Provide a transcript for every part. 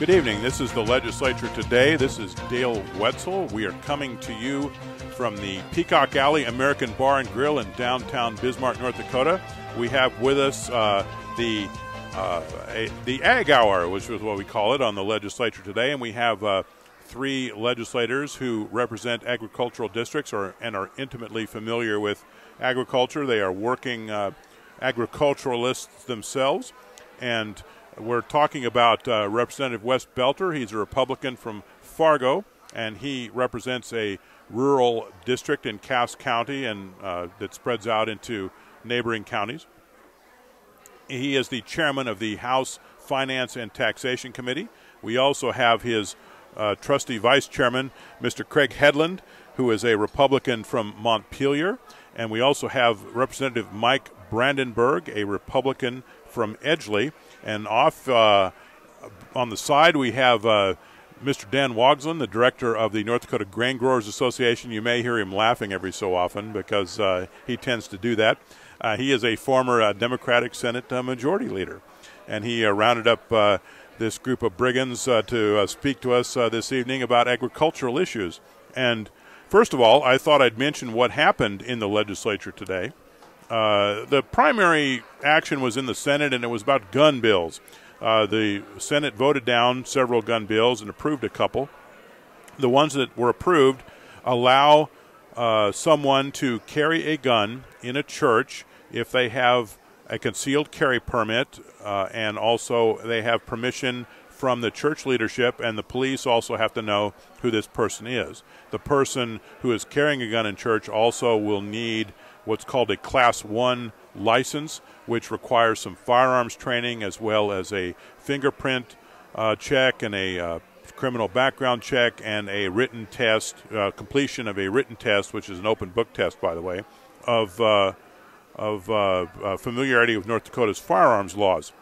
Good evening. This is the Legislature Today. This is Dale Wetzel. We are coming to you from the Peacock Alley American Bar and Grill in downtown Bismarck, North Dakota. We have with us the Ag Hour, which is what we call it on the Legislature Today, and we have three legislators who represent agricultural districts and are intimately familiar with agriculture. They are working agriculturalists themselves, and we're talking about Representative Wes Belter. He's a Republican from Fargo, and he represents a rural district in Cass County and that spreads out into neighboring counties. He is the chairman of the House Finance and Taxation Committee. We also have his trusty vice chairman, Mr. Craig Hedlund, who is a Republican from Montpelier. And we also have Representative Mike Brandenburg, a Republican from Edgeley. And off on the side, we have Mr. Dan Wogslin, the director of the North Dakota Grain Growers Association. You may hear him laughing every so often because he tends to do that. He is a former Democratic Senate Majority Leader, and he rounded up this group of brigands to speak to us this evening about agricultural issues. And first of all, I thought I'd mention what happened in the legislature today. The primary action was in the Senate, and it was about gun bills. The Senate voted down several gun bills and approved a couple. The ones that were approved allow someone to carry a gun in a church if they have a concealed carry permit, and also they have permission from the church leadership, and the police also have to know who this person is. The person who is carrying a gun in church also will need what's called a Class 1 license, which requires some firearms training as well as a fingerprint check and a criminal background check and a written test, completion of a written test, which is an open book test, by the way, of familiarity with North Dakota's firearms laws.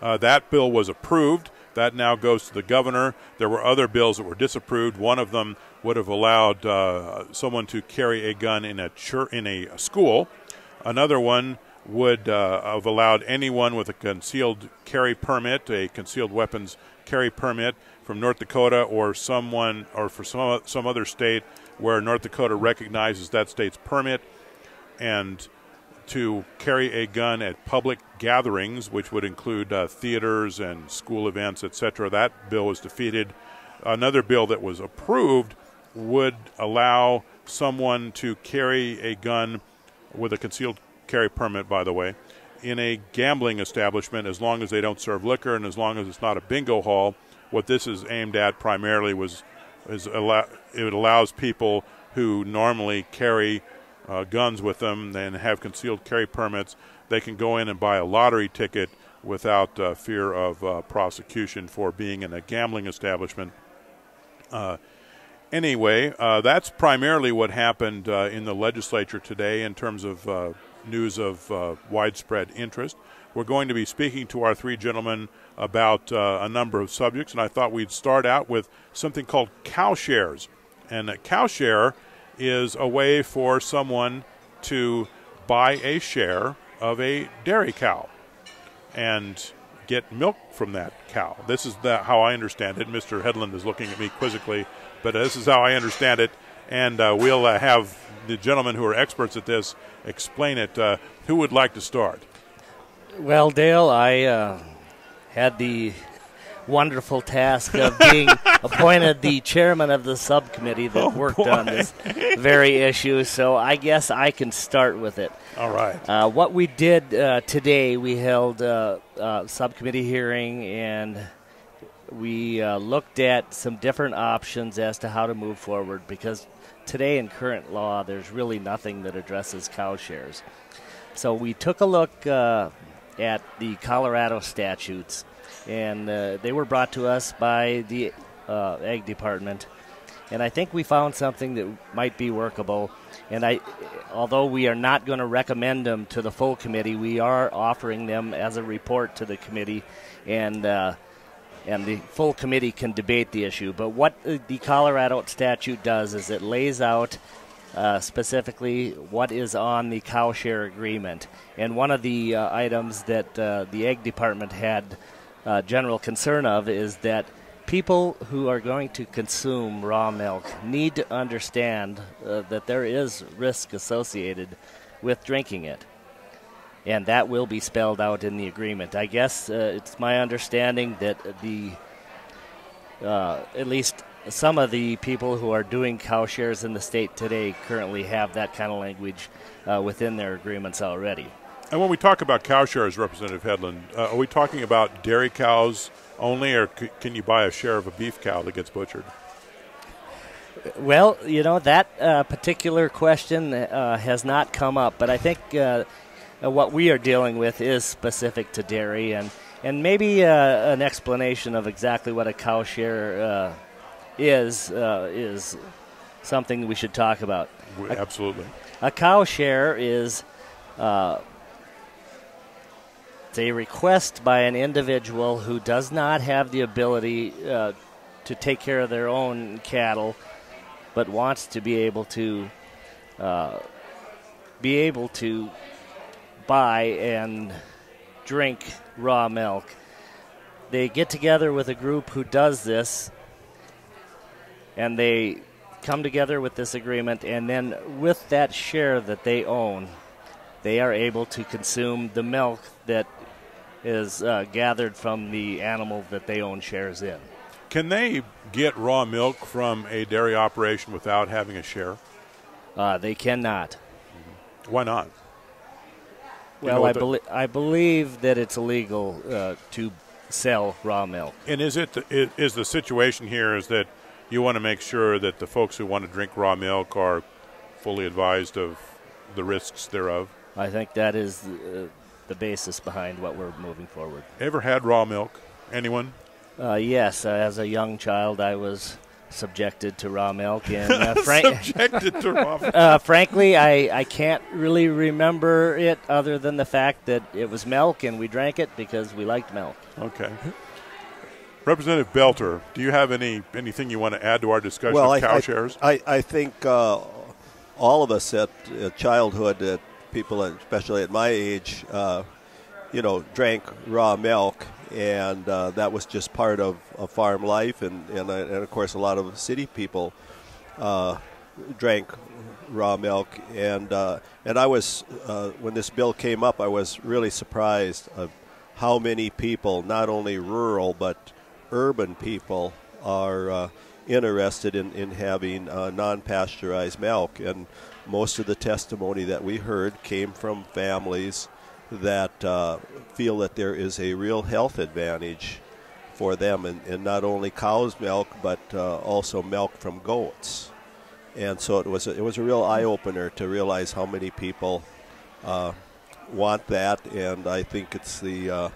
That bill was approved. That now goes to the governor. There were other bills that were disapproved. One of them would have allowed someone to carry a gun in a school. Another one would have allowed anyone with a concealed carry permit, a concealed weapons carry permit from North Dakota or someone or for some other state where North Dakota recognizes that state's permit, and to carry a gun at public gatherings, which would include theaters and school events, etc. That bill was defeated. Another bill that was approved would allow someone to carry a gun with a concealed carry permit, by the way, in a gambling establishment as long as they don't serve liquor and as long as it's not a bingo hall. What this is aimed at primarily it allows people who normally carry guns with them and have concealed carry permits, they can go in and buy a lottery ticket without fear of prosecution for being in a gambling establishment. Anyway, that's primarily what happened in the legislature today in terms of news of widespread interest. We're going to be speaking to our three gentlemen about a number of subjects, and I thought we'd start out with something called cow shares. And a cow share is a way for someone to buy a share of a dairy cow and get milk from that cow. This is how I understand it. Mr. Hedlund is looking at me quizzically, but this is how I understand it, and we'll have the gentlemen who are experts at this explain it. Who would like to start? Well, Dale, I had the wonderful task of being appointed the chairman of the subcommittee that worked on this very issue, so I guess I can start with it. All right. What we did today, we held a subcommittee hearing, and we looked at some different options as to how to move forward, because today in current law there's really nothing that addresses cow shares. So we took a look at the Colorado statutes, and they were brought to us by the Ag Department, and I think we found something that might be workable. And although we are not going to recommend them to the full committee, we are offering them as a report to the committee, and the full committee can debate the issue. But what the Colorado statute does is it lays out specifically what is on the cow share agreement. And one of the items that the Ag Department had general concern of is that people who are going to consume raw milk need to understand that there is risk associated with drinking it. And that will be spelled out in the agreement. I guess it's my understanding that at least some of the people who are doing cow shares in the state today currently have that kind of language within their agreements already. And when we talk about cow shares, Representative Hedlund, are we talking about dairy cows only, or can you buy a share of a beef cow that gets butchered? Well, that particular question has not come up, but I think what we are dealing with is specific to dairy, and maybe an explanation of exactly what a cow share is something we should talk about. Absolutely. A cow share is it's a request by an individual who does not have the ability to take care of their own cattle, but wants to be able to buy and drink raw milk. They get together with a group who does this, and they come together with this agreement, and then with that share that they own, they are able to consume the milk that is gathered from the animal that they own shares in. Can they get raw milk from a dairy operation without having a share? They cannot. Why not? Well, I believe that it's illegal to sell raw milk. And is the situation here is that you want to make sure that the folks who want to drink raw milk are fully advised of the risks thereof? I think that is the basis behind what we're moving forward. Ever had raw milk? Anyone? Yes. As a young child, I was subjected to raw milk. And subjected to raw milk? Frankly, I can't really remember it other than the fact that it was milk and we drank it because we liked milk. Okay. Representative Belter, do you have anything you want to add to our discussion of cow shares? I think all of us at childhood, people especially at my age, drank raw milk, and that was just part of farm life, and of course a lot of city people drank raw milk, and I was when this bill came up, I was really surprised of how many people, not only rural but urban people, are interested in having non-pasteurized milk. And most of the testimony that we heard came from families that feel that there is a real health advantage for them, and not only cow's milk but also milk from goats. And so it was a real eye-opener to realize how many people want that, and I think it's the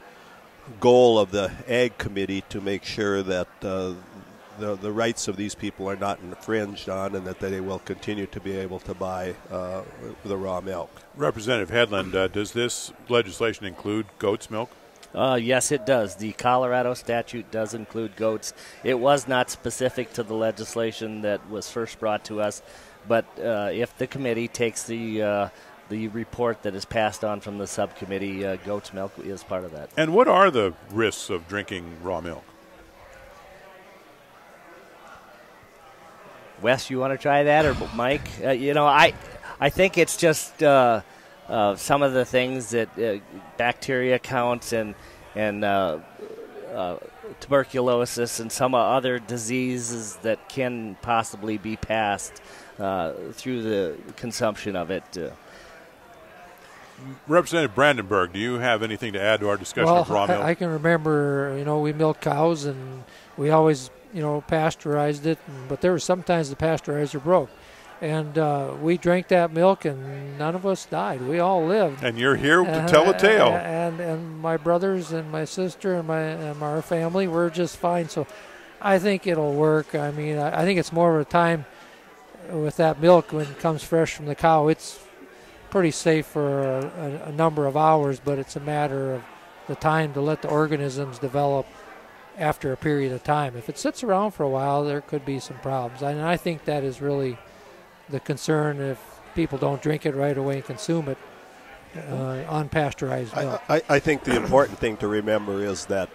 goal of the Ag Committee to make sure that the rights of these people are not infringed on, and that they will continue to be able to buy the raw milk. Representative Hedlund, does this legislation include goat's milk? Yes, it does. The Colorado statute does include goats. It was not specific to the legislation that was first brought to us, but if the committee takes the report that is passed on from the subcommittee, goat's milk is part of that. And what are the risks of drinking raw milk? Wes, you want to try that, or Mike? I think it's just some of the things that bacteria counts and tuberculosis and some other diseases that can possibly be passed through the consumption of it. Representative Brandenburg, do you have anything to add to our discussion of raw milk? I can remember, we milked cows, and we always, pasteurized it, but there were sometimes the pasteurizer broke. And we drank that milk, and none of us died. We all lived. And you're here to tell the tale. And my brothers and my sister and our family were just fine. So I think it'll work. I mean, I think it's more of a time with that milk when it comes fresh from the cow. It's pretty safe for a number of hours, but it's a matter of the time to let the organisms develop after a period of time. If it sits around for a while, there could be some problems. And I think that is really the concern if people don't drink it right away and consume it, unpasteurized milk. I think the important thing to remember is that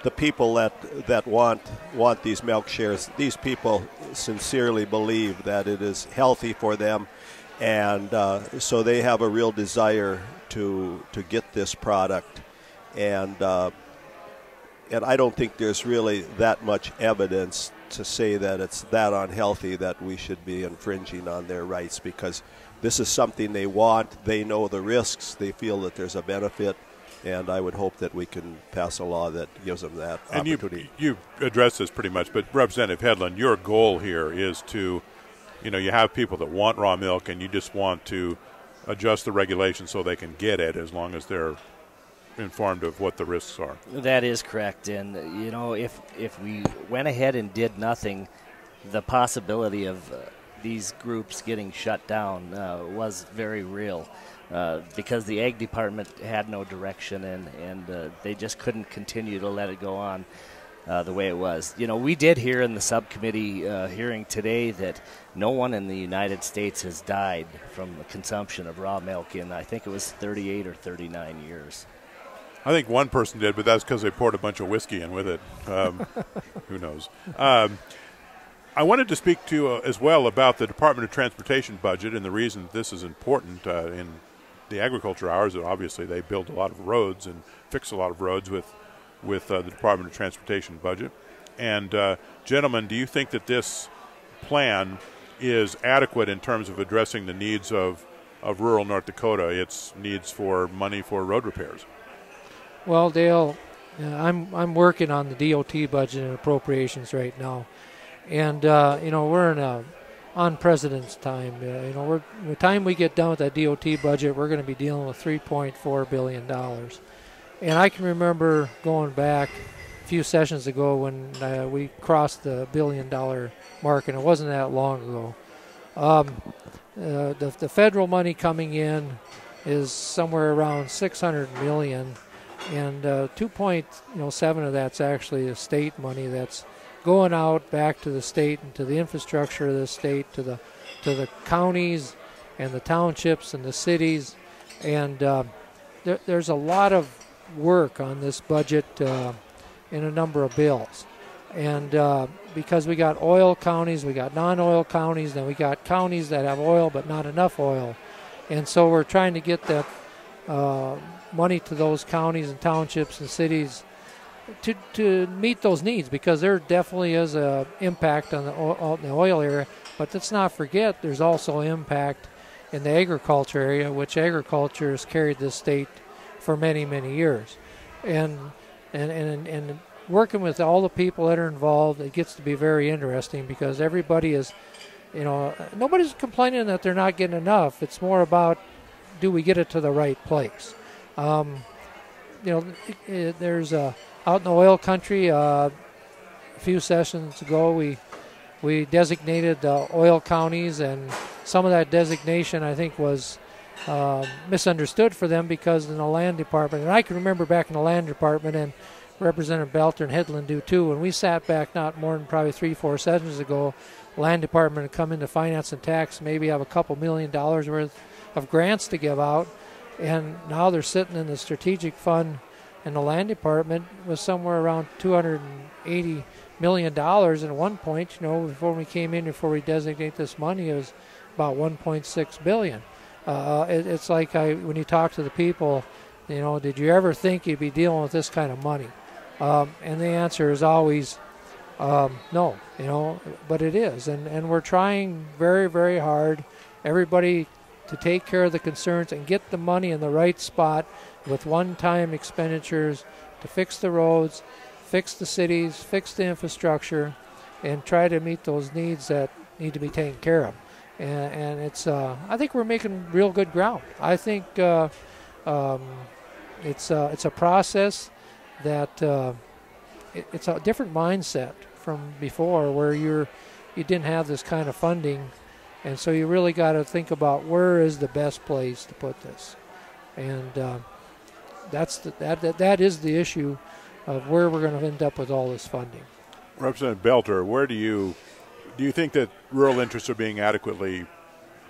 the people that want these milk shares, these people sincerely believe that it is healthy for them, and so they have a real desire to get this product, and I don't think there's really that much evidence to say that it's that unhealthy that we should be infringing on their rights, because this is something they want. They know the risks. They feel that there's a benefit. And I would hope that we can pass a law that gives them that opportunity. You addressed this pretty much, but Representative Hedlund, your goal here is to, you have people that want raw milk, and you just want to adjust the regulations so they can get it as long as they're informed of what the risks are. That is correct. And, if we went ahead and did nothing, the possibility of these groups getting shut down was very real. Because the Ag Department had no direction, and they just couldn't continue to let it go on the way it was. We did hear in the subcommittee hearing today that no one in the United States has died from the consumption of raw milk in, I think it was 38 or 39 years. I think one person did, but that's because they poured a bunch of whiskey in with it. Who knows? I wanted to speak to you as well about the Department of Transportation budget, and the reason this is important in the agriculture hours. Obviously, they build a lot of roads and fix a lot of roads with the Department of Transportation budget. And gentlemen, do you think that this plan is adequate in terms of addressing the needs of rural North Dakota, its needs for money for road repairs? Well, Dale, I'm working on the DOT budget and appropriations right now, and we're in on President's time. By the time we get done with that DOT budget, we're going to be dealing with $3.4 billion. And I can remember going back a few sessions ago when we crossed the $1 billion mark, and it wasn't that long ago. The federal money coming in is somewhere around $600 million, and 2.7 of that's actually the state money that's going out back to the state and to the infrastructure of the state, to the counties and the townships and the cities. And there's a lot of work on this budget in a number of bills. And because we got oil counties, we got non-oil counties, then we got counties that have oil but not enough oil. And so we're trying to get that money to those counties and townships and cities to meet those needs, because there definitely is an impact on the oil area. But let's not forget there's also impact in the agriculture area, which agriculture has carried this state for many, many years. And working with all the people that are involved, it gets to be very interesting, because everybody is, nobody's complaining that they're not getting enough. It's more about, do we get it to the right place? There's out in the oil country, a few sessions ago, we designated the oil counties, and some of that designation, I think, was misunderstood for them, because in the land department, and I can remember back in the land department, and Representative Belter and Hedlund do too, when we sat back not more than probably 3-4 sessions ago, land department would come into finance and tax, maybe have a couple $1 million worth of grants to give out, and now they're sitting in the strategic fund in the land department with somewhere around $280 million. And at one point, before we came in, before we designate this money, it was about $1.6 billion. It's like when you talk to the people, did you ever think you'd be dealing with this kind of money? And the answer is always no, but it is. And we're trying very, very hard, everybody, to take care of the concerns and get the money in the right spot with one-time expenditures to fix the roads, fix the cities, fix the infrastructure, and try to meet those needs that need to be taken care of. And it's I think we're making real good ground. I think it's a process that it's a different mindset from before, where you didn't have this kind of funding, and so you really got to think about where is the best place to put this, and that is the issue of where we're going to end up with all this funding. Representative Belter, where do you think that rural interests are being adequately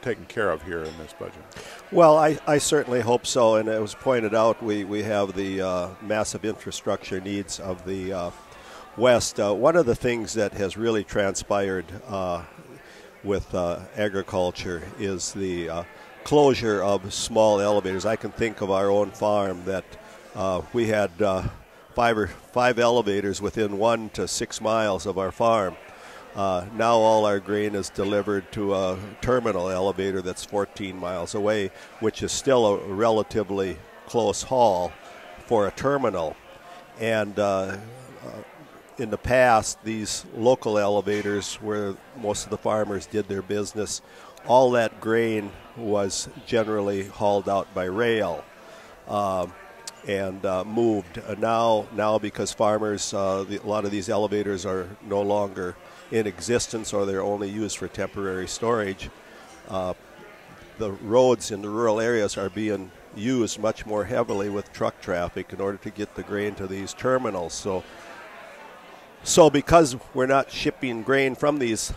taken care of here in this budget. Well, I certainly hope so, and it was pointed out we have the massive infrastructure needs of the West. One of the things that has really transpired with agriculture is the closure of small elevators. I can think of our own farm that we had five elevators within 1 to 6 miles of our farm. Now all our grain is delivered to a terminal elevator that's 14 miles away, which is still a relatively close haul for a terminal. And in the past, these local elevators where most of the farmers did their business, all that grain was generally hauled out by rail and moved. Now because farmers, a lot of these elevators are no longer in existence or they're only used for temporary storage, the roads in the rural areas are being used much more heavily with truck traffic in order to get the grain to these terminals. So because we're not shipping grain from these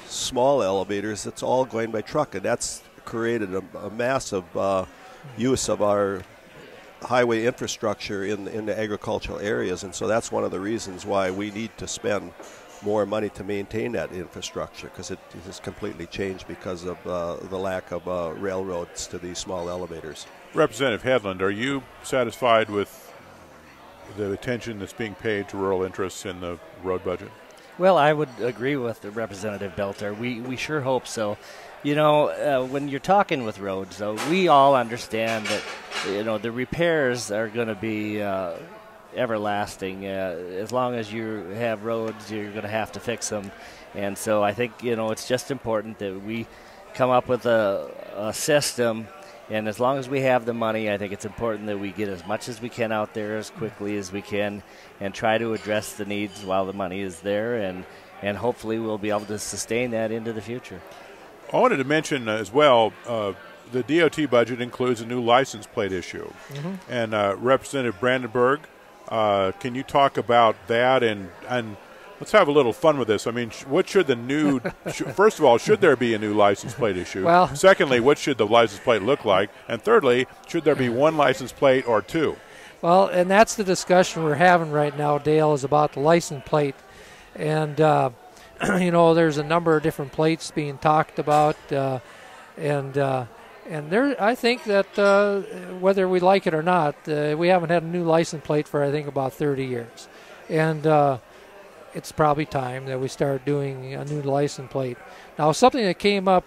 small elevators, it's all going by truck, and that's created a massive use of our highway infrastructure in the agricultural areas, and so that's one of the reasons why we need to spend more money to maintain that infrastructure, because it has completely changed because of the lack of railroads to these small elevators. Representative Hedlund, are you satisfied with the attention that's being paid to rural interests in the road budget? Well, I would agree with the Representative Belter. We sure hope so. You know, when you're talking with roads, though, we all understand that, you know, the repairs are going to be everlasting. As long as you have roads, you're going to have to fix them. And so I think, you know, it's just important that we come up with a system. And as long as we have the money, I think it's important that we get as much as we can out there as quickly as we can and try to address the needs while the money is there. And hopefully we'll be able to sustain that into the future. I wanted to mention as well, the DOT budget includes a new license plate issue. Mm-hmm. And Representative Brandenburg, can you talk about that? And let's have a little fun with this. I mean, what should the new first of all, should there be a new license plate issue? Well, secondly, what should the license plate look like? And thirdly, should there be one license plate or two? Well, and that's the discussion we're having right now, Dale, is about the license plate. And, you know, there's a number of different plates being talked about. And there, I think that whether we like it or not, we haven't had a new license plate for, I think, about 30 years. And it's probably time that we start doing a new license plate. Now, something that came up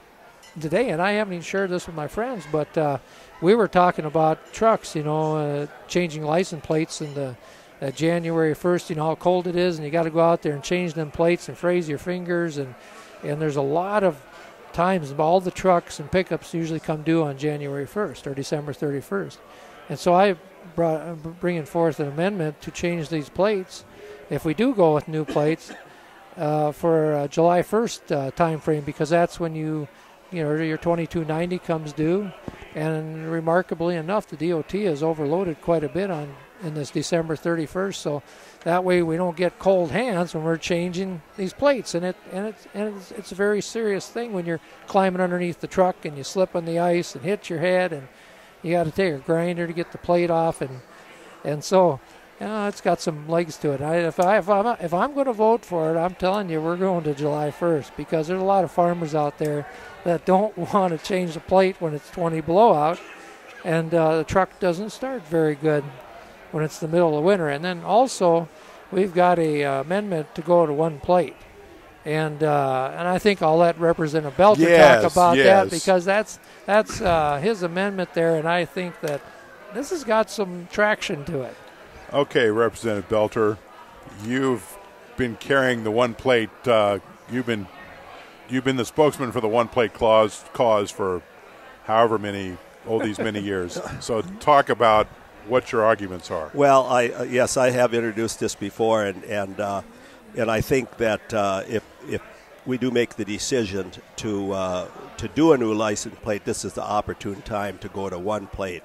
today, and I haven't even shared this with my friends, but we were talking about trucks, you know, changing license plates in the January 1st, you know how cold it is, and you got to go out there and change them plates and freeze your fingers, and there's a lot of times all the trucks and pickups usually come due on January 1st or December 31st. And so I'm bringing forth an amendment to change these plates, if we do go with new plates, for July 1st time frame, because that's when you know, your 2290 comes due. And remarkably enough, the DOT has overloaded quite a bit in this December 31st, so that way we don't get cold hands when we're changing these plates. And it's a very serious thing when you're climbing underneath the truck and you slip on the ice and hit your head, and you got to take a grinder to get the plate off, and so it's got some legs to it. If I'm going to vote for it, I'm telling you, we're going to July 1st, because there's a lot of farmers out there that don't want to change the plate when it's 20 below out, and the truck doesn't start very good when it's the middle of winter. And then also, we've got a amendment to go to one plate, and I think I'll let Representative Belter talk about that, because that's his amendment there, and I think that this has got some traction to it. Okay, Representative Belter, you've been carrying the one plate. You've been the spokesman for the one plate cause for however many years. So talk about what your arguments are. Well, yes, I have introduced this before, and I think that if we do make the decision to do a new license plate, this is the opportune time to go to one plate.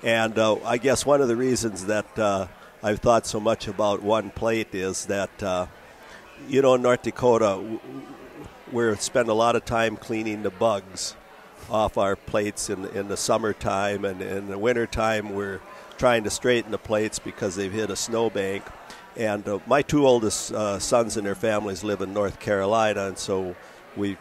And I guess one of the reasons that I've thought so much about one plate is that, you know, in North Dakota, we spend a lot of time cleaning the bugs off our plates in the summertime, and in the wintertime we're trying to straighten the plates because they've hit a snowbank. And my two oldest sons and their families live in North Carolina, and so we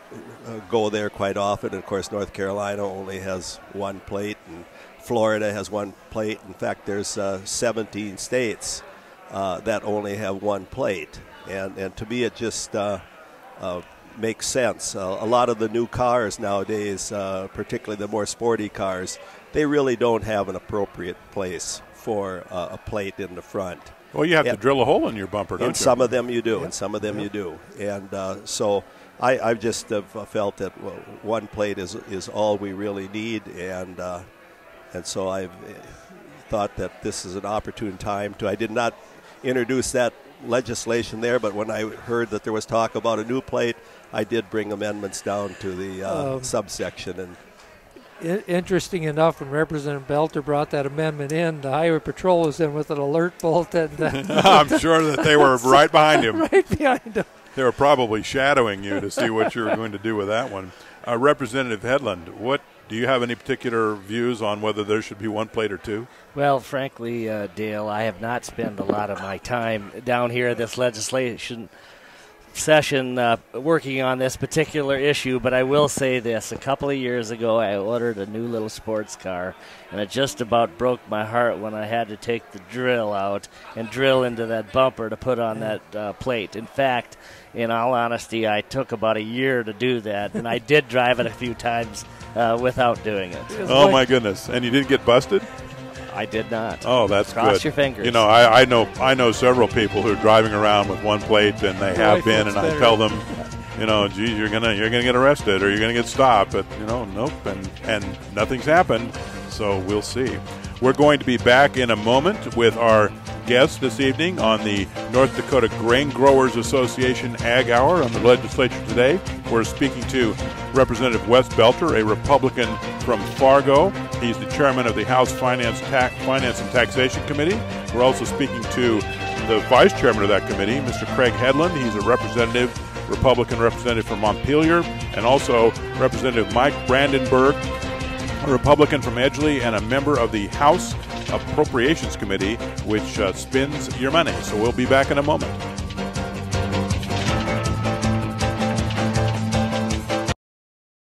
go there quite often. And of course, North Carolina only has one plate, and Florida has one plate. In fact, there's 17 states that only have one plate. And to me, it just makes sense. A lot of the new cars nowadays, particularly the more sporty cars, they really don't have an appropriate place for a plate in the front. Well, you have to drill a hole in your bumper, don't you? And some of them you do, and some of them you do. And so I've just felt that one plate is all we really need, and so I've thought that this is an opportune time to. I did not introduce that legislation there, but when I heard that there was talk about a new plate, I did bring amendments down to the subsection. And interesting enough, when Representative Belter brought that amendment in, the Highway Patrol was in with an alert bolt. And I'm sure that they were right behind him. Right behind him. They were probably shadowing you to see what you were going to do with that one. Representative Hedlund, do you have any particular views on whether there should be one plate or two? Well, frankly, Dale, I have not spent a lot of my time down here at this legislation session working on this particular issue, but I will say this. A couple of years ago, I ordered a new little sports car, and it just about broke my heart when I had to take the drill out and drill into that bumper to put on that plate. In fact, in all honesty, I took about a year to do that, and I did drive it a few times without doing it. Oh, my goodness. And you didn't get busted? I did not. Oh, that's Cross good. your fingers. You know, I know several people who are driving around with one plate, and they have been, and I tell them, you know, geez, you're gonna get arrested or you're gonna get stopped, but you know, nope, and nothing's happened. So we'll see. We're going to be back in a moment with our guest this evening on the North Dakota Grain Growers Association Ag Hour on the legislature today. We're speaking to Representative Wes Belter, a Republican from Fargo. He's the chairman of the House Finance and Taxation Committee. We're also speaking to the vice chairman of that committee, Mr. Craig Hedlund. He's a Republican representative from Montpelier, and also Representative Mike Brandenburg, a Republican from Edgeley and a member of the House Appropriations Committee, which spends your money. So we'll be back in a moment.